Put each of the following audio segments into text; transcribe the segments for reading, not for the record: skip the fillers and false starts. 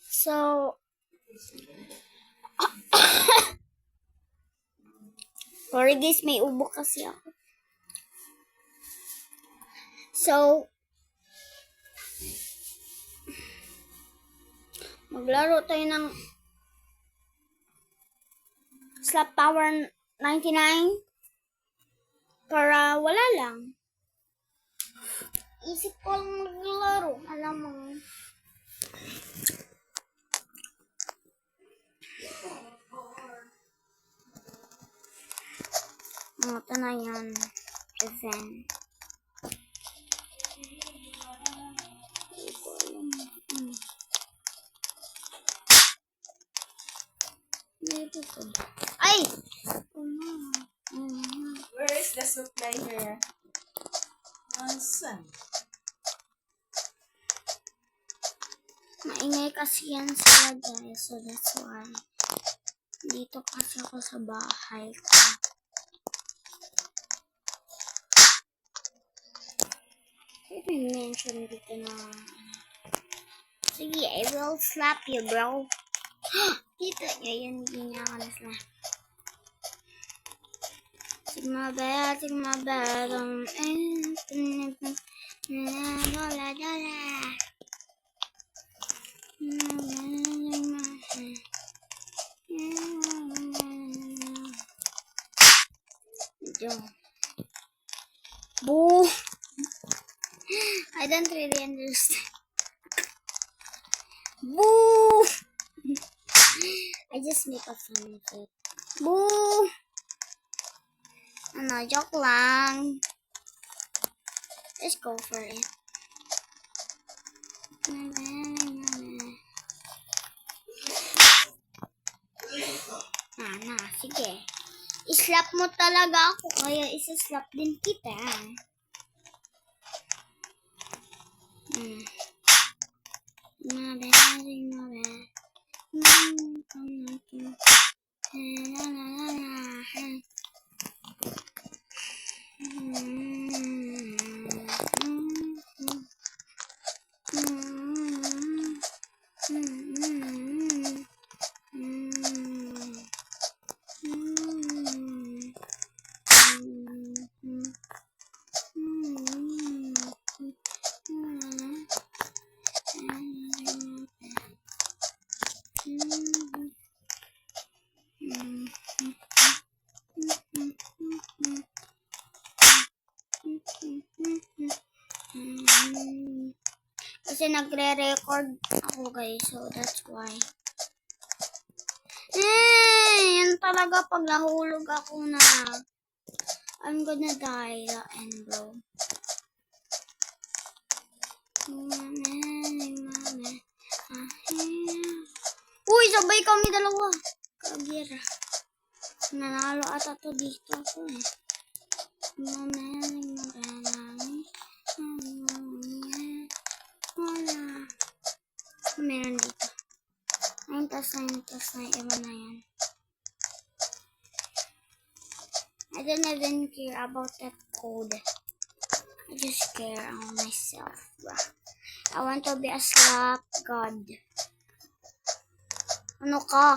So, sorry guys, may ubo kasi ako. So, maglaro tayo ng Slap Power 99 para wala lang. Isip ko lang maglaro. Alam mo. Ito na yan. Event. Ay! Where is the supply here? Awesome. Maingay kasi yan sila guys. So that's why. Dito kasi ako sa bahay ko. May mention dito na. Sige, I will slap you, bro. Kita nyo yun, hindi niya ako na-slap. Sigma bell, dola, dola. Boo! I don't really understand. Boo! I just make a fun of it. Boo! Ano, joke lang. Let's go for it. Sige. I-slap mo talaga ako, kaya isa-slap din kita. Kasi nagre-record ako guys, so that's why. Yan talaga pag nahulog ako na I'm gonna die the end, bro. Uy, sabay kami dalawa. Kagira. Nanalo ata to dito ako eh. Meron dito. Ayun, tas na iba na yan. I don't even care about that code. I just care on myself, bro. I want to be a slap god. Ano ka?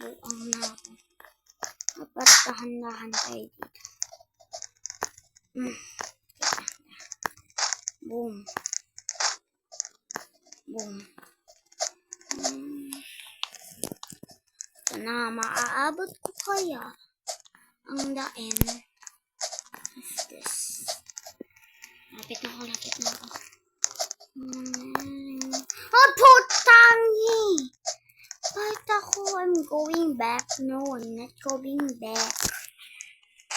Buang na ako. Dapat dahan-dahan tayo dito. Boom. Boom. Ito na, maaabot ko kaya ang daen. What's this? Lapit na ako. Putangi! Bakit ako? I'm going back. No, I'm not going back.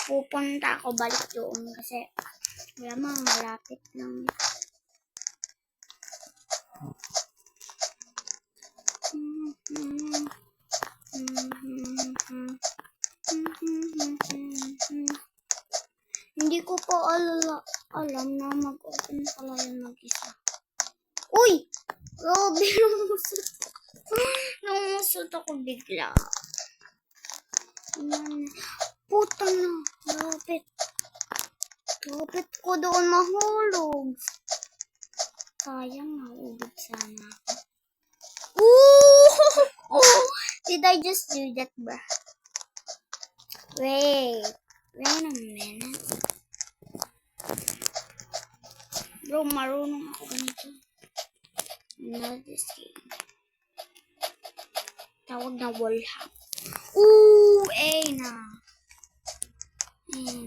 Pupunta ako balik doon kasi wala mga malapit lang. Hindi ko po alam na mag-open pala yung mag-isa. Uy! Grabe, namusot ako bigla. Putang na, lapit ko doon mahulog. Sayang, naubod sana ako. Ooh! Did I just do that, bruh? Wait a minute. Bro, marunong ako ganito. Not this game. Tawag na wall hack. Ooh! A na. May.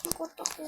Takot ako.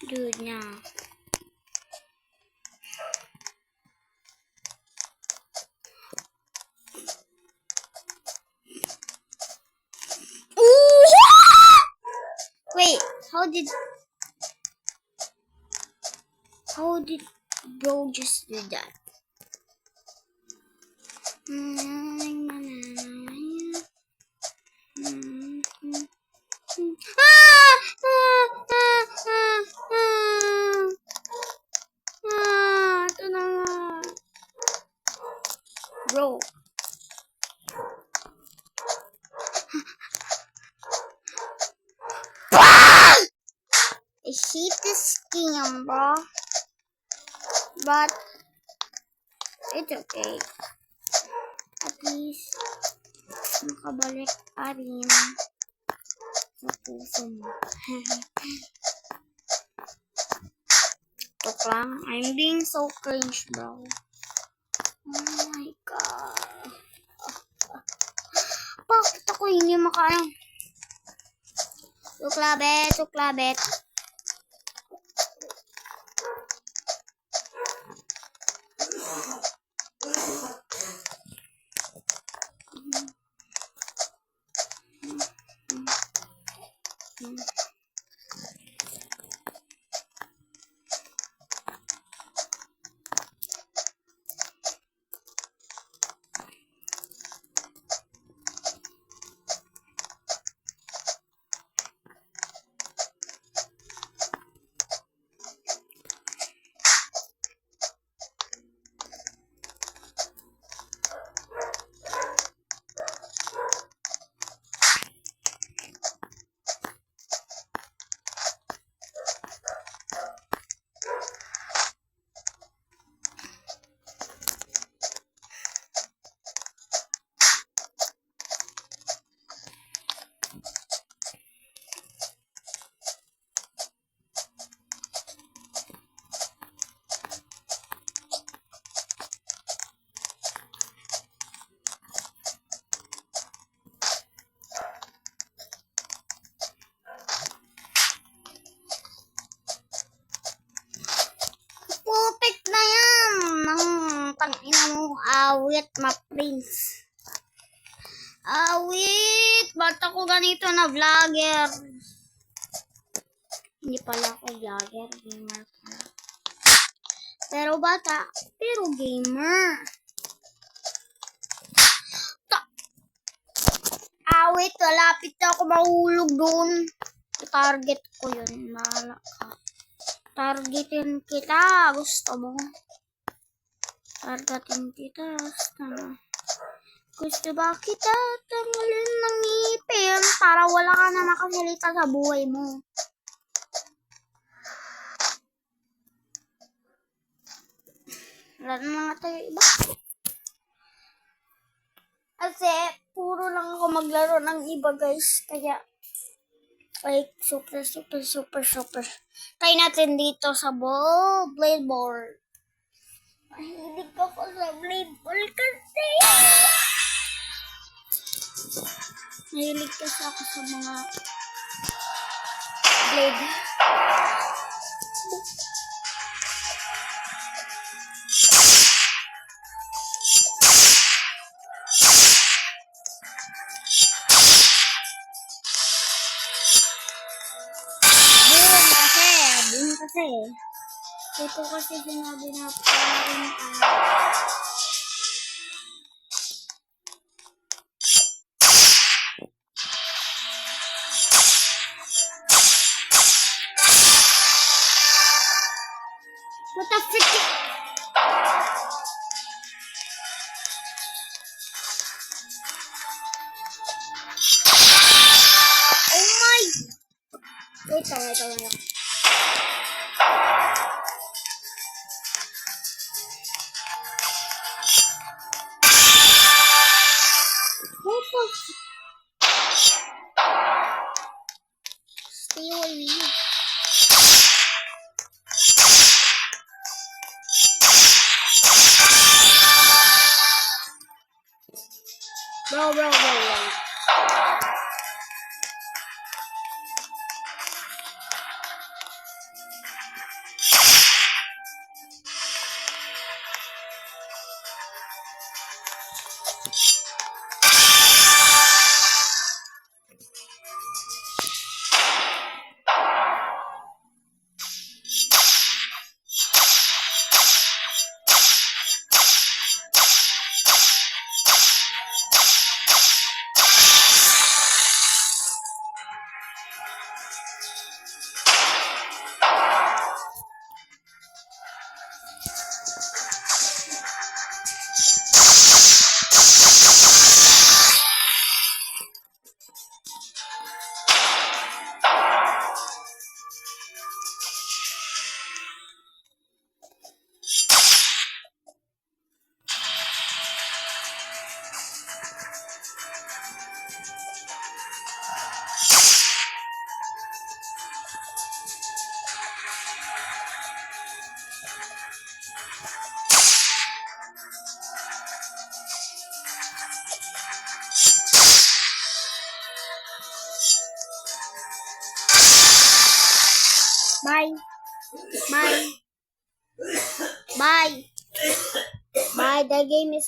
Dude, na. Wait, how did bro just do that? Ito na nga. Bro. I hate this game, bro. But it's okay. At least makabalik pa rin sa puso mo. Tok lang. I'm being so cringe, bro. Oh my god. Bakit ako hindi makain? Suklabet, suklabet. Putik na yan. Tangina mo, awit, ma-prince. Awit! Ba't ako ganito na vlogger? Hindi pala ako vlogger, gamer pala. Pero bata, pero gamer. Awit, malapit na ako mahulog doon. Target ko yun, mahala ka. Targetin kita, gusto mo? Targetin kita, gusto mo? Gusto ba kita tanggalin ng ngipin para wala ka na makasalita sa buhay mo? Wala na nga tayo iba. Kasi, puro lang ako maglaro ng iba, guys. Kaya, like, super. Try natin dito sa blade board. Mahilig ako sa blade board kasi. Mahilig kasi ako sa mga blade. Boom kasi. Ito kasi sinabi na parang what the frick? Oh my! Wait lang. What the Stay away with you. Bro. Bye. The game is